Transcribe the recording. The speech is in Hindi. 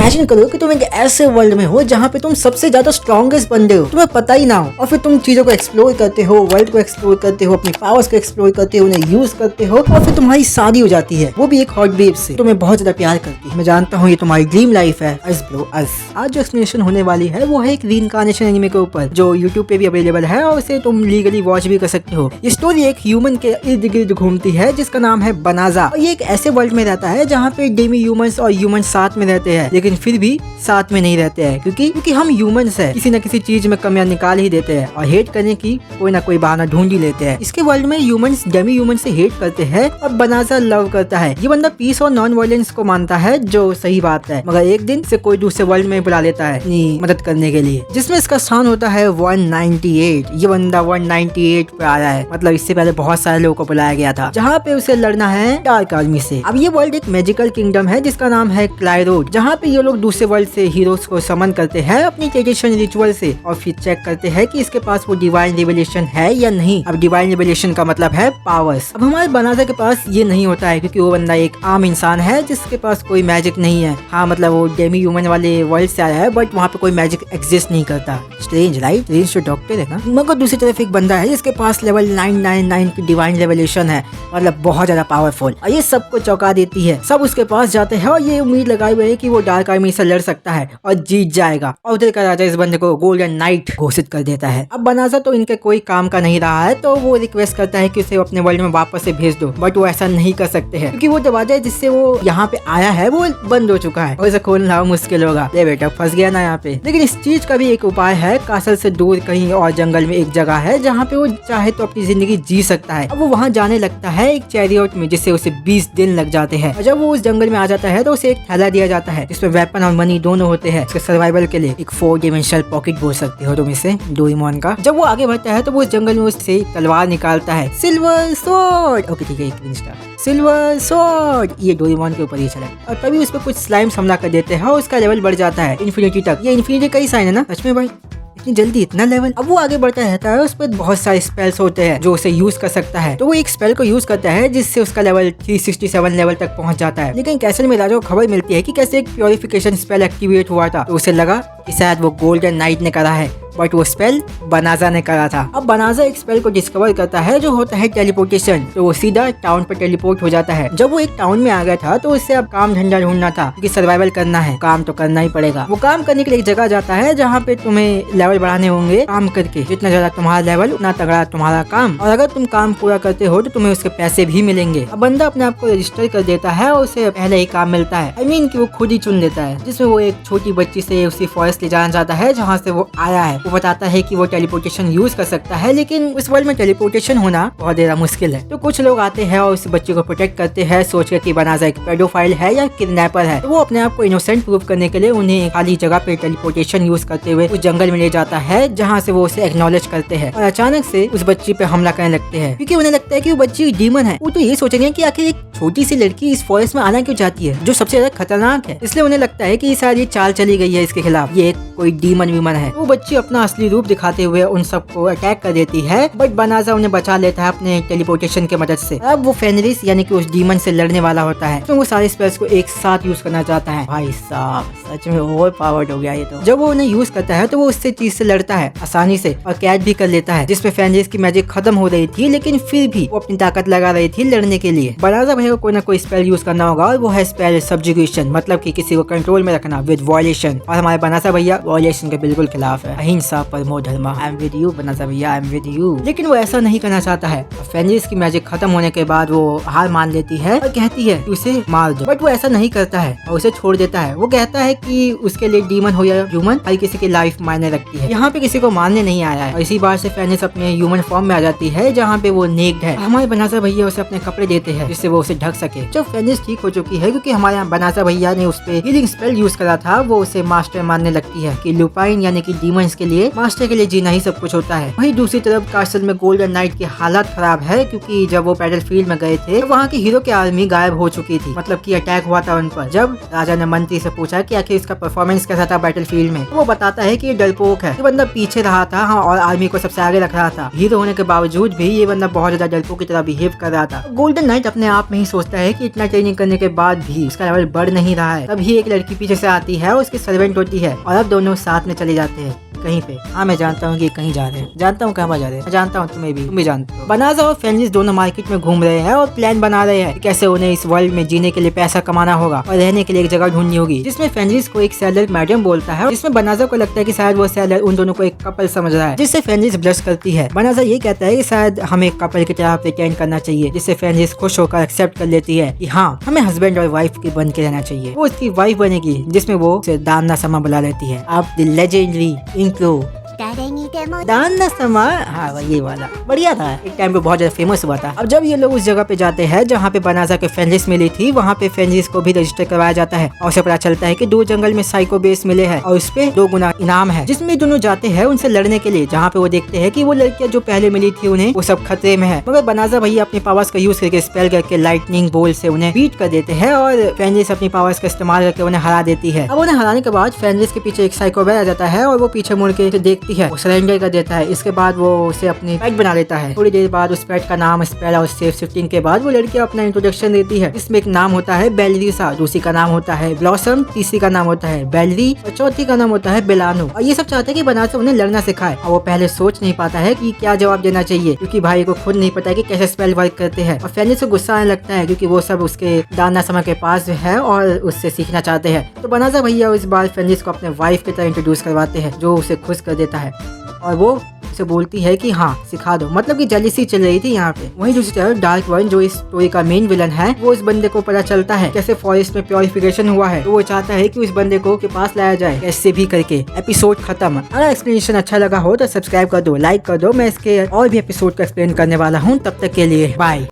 इमेजिन करो कि तुम एक ऐसे वर्ल्ड में हो जहाँ पे तुम सबसे ज्यादा स्ट्रॉन्गेस्ट बंदे हो, तुम्हें पता ही ना हो, और फिर तुम चीजों को एक्सप्लोर करते हो, वर्ल्ड को एक्सप्लोर करते हो, अपनी पावर्स को एक्सप्लोर करते हो, उन्हें यूज करते हो, और फिर तुम्हारी शादी हो जाती है, वो भी एक हॉट बेब से, तुम्हें बहुत ज्यादा प्यार करती है। मैं जानता हूँ ये तुम्हारी ड्रीम लाइफ है। अस ब्रो अस। आज जो एक्सप्लेनेशन होने वाली है वो है एक रीइंकार्नेशन एनिमे के ऊपर जो यूट्यूब पे भी अवेलेबल है और उसे तुम लीगली वॉच भी कर सकते हो। ये स्टोरी एक ह्यूमन के इर्द गिर्द घूमती है जिसका नाम है बनाजा, और ये एक ऐसे वर्ल्ड में रहता है जहाँ पे डेमी ह्यूमंस और ह्यूमन साथ में रहते हैं, लेकिन फिर भी साथ में नहीं रहते हैं क्योंकि हम ह्यूमंस हैं, किसी न किसी चीज में कमियां निकाल ही देते हैं और हेट करने की कोई ना कोई बहाना ढूंढ ही लेते हैं। इसके वर्ल्ड में ह्यूमंस डेमी ह्यूमन से हेट करते हैं और बनाजा लव करता है। ये बंदा पीस और नॉन वायलेंस को मानता है जो सही बात है, मगर एक दिन से कोई दूसरे वर्ल्ड में बुला लेता है अपनी मदद करने के लिए, जिसमें इसका स्थान होता है 198। ये बंदा 198 पे आया है, मतलब इससे पहले बहुत सारे लोगों को बुलाया गया था जहाँ पे उसे लड़ना है डार्क आर्मी से। अब ये वर्ल्ड एक मैजिकल किंगडम है जिसका नाम है क्लाइरोड, जहाँ पे ये लोग दूसरे वर्ल्ड से हीरोज को समन करते हैं अपनी ट्रेडिशन रिचुअल से, और फिर चेक करते हैं कि इसके पास वो डिवाइन रिवेलेशन है या नहीं। अब डिवाइन रिवेलेशन का मतलब है पावर्स। अब हमारे बनाजा के पास ये नहीं होता है क्योंकि वो बंदा एक आम इंसान है जिसके पास कोई मैजिक नहीं है। हाँ, मतलब वो डेमी ह्यूमन वाले वर्ल्ड से आया है बट वहाँ पे कोई मैजिक एग्जिस्ट नहीं करता। Strange right? स्ट्रेंज तो डॉक्टर है ना। मगर दूसरी तरफ एक बंदा है जिसके पास लेवल 999 की डिवाइन रिवेलेशन है, मतलब बहुत ज्यादा पावरफुल, और ये सबको चौंका देती है। सब उसके पास जाते हैं और ये उम्मीद लगाए हुए है कि वो डार्क आर्मी से लड़ सकता है और जीत जाएगा, और उधर का राजा इस बंदे को गोल्डन नाइट घोषित कर देता है। अब बनाजा तो इनके कोई काम का नहीं रहा है, तो वो रिक्वेस्ट करता है कि उसे अपने वर्ल्ड में वापस से भेज दो, बट वो ऐसा नहीं कर सकते हैं क्योंकि वो दरवाजा जिससे वो यहाँ पे आया है वो बंद हो चुका है और इसे खोलना मुश्किल होगा। ले बेटा, फंस गया ना यहाँ पे। लेकिन इस चीज का भी एक उपाय है। कासल से दूर कहीं और जंगल में एक जगह है जहाँ पे वो चाहे तो अपनी जिंदगी जी सकता है। अब वो वहाँ जाने लगता है एक चैरियट में, जिससे उसे 20 दिन लग जाते हैं, और जब वो उस जंगल में आ जाता है तो उसे एक थैला दिया जाता है जिसमें वेपन और मनी दोनों होते हैं। उसके सर्वाइवल के लिए एक 4 डायमेंशनल पॉकेट बोल सकते हो तुम इसे, डोरेमोन का। जब वो आगे बढ़ता है तो वो उस जंगल में उससे तलवार निकालता है, सिल्वर स्वॉर्ड। ओके ठीक है, एक मिनट, सिल्वर स्वॉर्ड, ये डोरेमोन के ऊपर ही चला, और तभी उस पर कुछ स्लाइम्स हमला कर देते हैं और उसका लेवल बढ़ जाता है इन्फिनिटी तक। ये इन्फिनिटी का ही साइन है ना सच में भाई? इतनी जल्दी इतना लेवल? अब वो आगे बढ़ता रहता है, उस पर बहुत सारे स्पेल्स होते हैं जो उसे यूज कर सकता है। तो वो एक स्पेल को यूज करता है जिससे उसका लेवल 367 लेवल तक पहुंच जाता है। लेकिन कैसल में राजा को खबर मिलती है कि कैसे एक प्योरिफिकेशन स्पेल एक्टिवेट हुआ था, तो उसे लगा कि शायद वो गोल्डन नाइट ने करा है, बट वो स्पेल बनाजा ने करा था। अब बनाजा एक स्पेल को डिस्कवर करता है जो होता है टेलीपोर्टेशन, तो वो सीधा टाउन पर टेलीपोर्ट हो जाता है। जब वो एक टाउन में आ गया था तो उससे अब काम धंधा ढूंढना था क्योंकि सर्वाइवल करना है, काम तो करना ही पड़ेगा। वो काम करने के लिए एक जगह जाता है जहाँ पे तुम्हें लेवल बढ़ाने होंगे काम करके। जितना ज्यादा तुम्हारा लेवल उतना तगड़ा तुम्हारा काम, और अगर तुम काम पूरा करते हो तो तुम्हें उसके पैसे भी मिलेंगे। अब बंदा अपने आप को रजिस्टर कर देता है और उसे पहले ही काम मिलता है। I mean कि वो खुद ही चुन लेता है, जिसमें वो एक छोटी बच्ची से उसी फॉरेस्ट ले जाना चाहता है जहाँ से वो आया है। वो बताता है कि वो टेलीपोर्टेशन यूज कर सकता है, लेकिन उस वर्ल्ड में टेलीपोर्टेशन होना बहुत ज्यादा मुश्किल है। तो कुछ लोग आते हैं और उस बच्चे को प्रोटेक्ट करते हैं, सोच कर कि बनाजा एक पेडोफाइल है या किडनैपर है। तो वो अपने आप को इनोसेंट प्रूव करने के लिए उन्हें खाली जगह पे टेलीपोर्टेशन यूज करते हुए उस जंगल में ले जाता है जहाँ से वो उसे एक्नॉलेज करते हैं, और अचानक से उस बच्ची पे हमला करने लगते हैं क्योंकि उन्हें लगता है कि वो बच्ची डीमन है। वो तो ये सोचेंगे कि आखिर एक छोटी सी लड़की इस फॉरेस्ट में आना क्यों चाहती है जो सबसे ज्यादा खतरनाक है, इसलिए उन्हें लगता है कि शायद ये चाल चली गई है इसके खिलाफ, ये कोई डीमन वीमन है। वो बच्ची अपना असली रूप दिखाते हुए उन सबको अटैक कर देती है, बट बनाजा उन्हें बचा लेता है अपने टेलीपोर्टेशन की मदद से। अब वो फेनरिस यानी कि उस डीमन से लड़ने वाला होता है, तो वो सारे स्पेल्स को एक साथ यूज करना चाहता है। भाई साहब सच में ओवर पावर्ड हो गया ये तो। जब वो उन्हें यूज करता है तो वो उससे चीज से लड़ता है आसानी से और कैच भी कर लेता है, जिसपे फेनरिस की मैजिक खत्म हो रही थी, लेकिन फिर भी वो अपनी ताकत लगा रही थी लड़ने के लिए। बनाजा भैया को कोई ना कोई स्पेल यूज करना होगा, और वो है स्पेल सब्जुगेशन, मतलब कि किसी को कंट्रोल में रखना विद वॉयलेशन। और हमारे बनाजा भैया वॉयलेशन के बिल्कुल खिलाफ है, अहिंसा परमो धर्मा। आई एम विद यू बनाजा भैया, आई एम विद यू। लेकिन वो ऐसा नहीं करना चाहता है। फेनरिस की मैजिक खत्म होने के बाद वो हार मान लेती है और कहती है कि उसे मार दो, बट वो ऐसा नहीं करता है और उसे छोड़ देता है। वो कहता है कि उसके लिए डीमन हो या ह्यूमन, हर किसी की लाइफ मायने रखती है। यहाँ पे किसी को मारने नहीं आया है, और इसी बार से फेनरिस अपने ह्यूमन फॉर्म में आ जाती है जहाँ पे वो नेक्ड है। हमारे बनाजा भैया उसे अपने कपड़े देते हैं जिससे वो उसे ढक सके। जब फेनरिस ठीक हो चुकी है, क्योंकि हमारे बनाजा भैया ने उस पे हीलिंग स्पेल यूज करा था, वो उसे मास्टर मानने लगती है कि लुपाइन यानी कि डीमंस के लिए मास्टर के लिए जीना ही सब कुछ होता है। वहीं दूसरी तरफ कासल में गोल्डन नाइट की हालत खराब है, क्योंकि जब वो बैटल फील्ड में गए थे तो वहाँ की हीरो की आर्मी गायब हो चुकी थी, मतलब कि अटैक हुआ था उन पर। जब राजा ने मंत्री से पूछा कि आखिर इसका परफॉर्मेंस कैसा था बैटल फील्ड में, वो बताता है कि ये डरपोक है, ये बंदा पीछे रहा था हाँ, और आर्मी को सबसे आगे रख रहा था। हीरो होने के बावजूद भी ये बंदा बहुत ज्यादा डरपोक की तरह बिहेव कर रहा था। गोल्डन नाइट अपने आप में ही सोचता है कि इतना ट्रेनिंग करने के बाद भी उसका लेवल बढ़ नहीं रहा है। तभी एक लड़की पीछे से आती है और उसकी सर्वेंट होती है, और अब दोनों साथ में चले जाते हैं कहीं पे। हाँ मैं जानता हूँ कि कहीं जा रहे हैं, जानता हूँ कहाँ जा रहे हैं, मैं जानता हूँ तुम भी जानते हो। बनाजा और फेंजिस दोनों मार्केट में घूम रहे हैं और प्लान बना रहे हैं कैसे उन्हें इस वर्ल्ड में जीने के लिए पैसा कमाना होगा और रहने के लिए एक जगह ढूंढनी होगी, जिसमें फेंजिस को एक सेलर मैडम बोलता है, जिसमें बनाजा को लगता है कि शायद वो सेलर उन दोनों को एक कपल समझ रहा है, जिससे फेंजिस ब्लश करती है। बनाजा ये कहता है कि शायद हमें एक कपल की तरह प्रिटेंड करना चाहिए, जिससे फेंजिस खुश होकर एक्सेप्ट कर लेती है कि हाँ हमें हस्बैंड और वाइफ के बन के रहना चाहिए। वो उसकी वाइफ बनेगी, जिसमें वो उसे दान्ना समा बुला लेती है। आप द लेजेंडरी इंक्रो दान्ना समा, हाँ ये वाला बढ़िया था, एक टाइम पे बहुत ज्यादा फेमस हुआ था। अब जब ये लोग उस जगह पे जाते हैं जहाँ पे बनाजा के फेंजिस मिली थी, वहाँ पे फेंजिस को भी रजिस्टर करवाया जाता है और उसे पता चलता है कि 2 जंगल में साइको बेस मिले हैं और उस पे 2 गुना इनाम है, जिसमें दोनों जाते हैं उनसे लड़ने के लिए, जहाँ पे वो देखते हैं कि वो लड़कियां जो पहले मिली थी उन्हें वो सब खतरे में है। मगर बनाजा भैया अपने पावर्स का यूज करके स्पेल करके लाइटनिंग बोल से उन्हें बीट कर देते हैं और फेंजिस अपनी पावर्स का इस्तेमाल करके उन्हें हरा देती है। अब उन्हें हराने के बाद फेंजिस के पीछे एक साइको बेर आ जाता है और वो पीछे मुड़ के देखती है, वो सरेंडर कर देता है। इसके बाद वो उसे अपनी पेट बना लेता है। थोड़ी देर बाद उस पेट का नाम स्पेल और सेफ शिफ्टिंग के बाद वो लड़की अपना इंट्रोडक्शन देती है, जिसमें एक नाम होता है बेलरीसा, दूसरी का नाम होता है ब्लॉसम, तीसरी का नाम होता है बेलरी और चौथी का नाम होता है बेलानो। और ये सब चाहते हैं कि बनाजा उन्हें लड़ना सिखाए, और वो पहले सोच नहीं पाता है कि क्या जवाब देना चाहिए, क्योंकि भाई को खुद नहीं पता है कि कैसे स्पेल वर्क करते हैं। और फेंजिस को गुस्सा आने लगता है क्योंकि वो सब उसके दाना समय के पास है और उससे सीखना चाहते हैं। तो बनाजा भैया इस बार फेंजिस को अपने वाइफ की तरह इंट्रोड्यूस करवाते हैं, जो उसे खुश कर देता है और वो उसे बोलती है कि हाँ सिखा दो, मतलब कि जेलसी चल रही थी यहाँ पे। वहीं दूसरी तरफ डार्क वन जो इस स्टोरी का मेन विलन है, वो इस बंदे को पता चलता है कैसे फॉरेस्ट में प्योरिफिकेशन हुआ है, तो वो चाहता है कि उस बंदे को के पास लाया जाए कैसे भी करके। एपिसोड खत्म। अगर एक्सप्लेनेशन अच्छा लगा हो तो सब्सक्राइब कर दो, लाइक कर दो, मैं इसके और भी एपिसोड का एक्सप्लेन करने वाला हूँ। तब तक के लिए बाय।